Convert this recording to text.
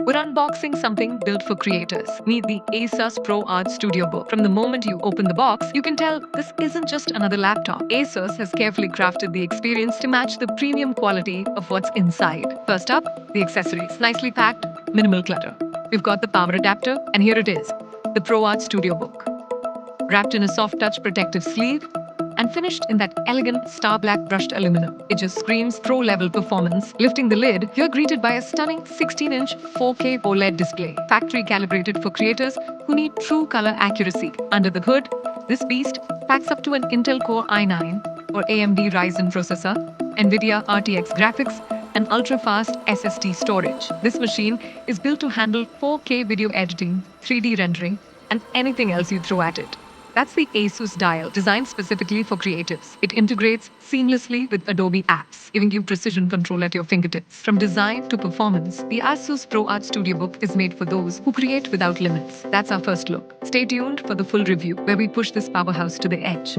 We're unboxing something built for creators. Meet the ASUS ProArt Studio Book. From the moment you open the box, you can tell this isn't just another laptop. ASUS has carefully crafted the experience to match the premium quality of what's inside. First up, the accessories. Nicely packed, minimal clutter. We've got the power adapter, and here it is, the ProArt Studio Book. Wrapped in a soft touch protective sleeve, and finished in that elegant star black brushed aluminum. It just screams pro-level performance. Lifting the lid, you're greeted by a stunning 16-inch 4K OLED display, factory calibrated for creators who need true color accuracy. Under the hood, this beast packs up to an Intel Core i9 or AMD Ryzen processor, NVIDIA RTX graphics, and ultra-fast SSD storage. This machine is built to handle 4K video editing, 3D rendering, and anything else you throw at it. That's the ASUS dial, designed specifically for creatives. It integrates seamlessly with Adobe apps, giving you precision control at your fingertips. From design to performance, the ASUS ProArt Studio Book is made for those who create without limits. That's our first look. Stay tuned for the full review, where we push this powerhouse to the edge.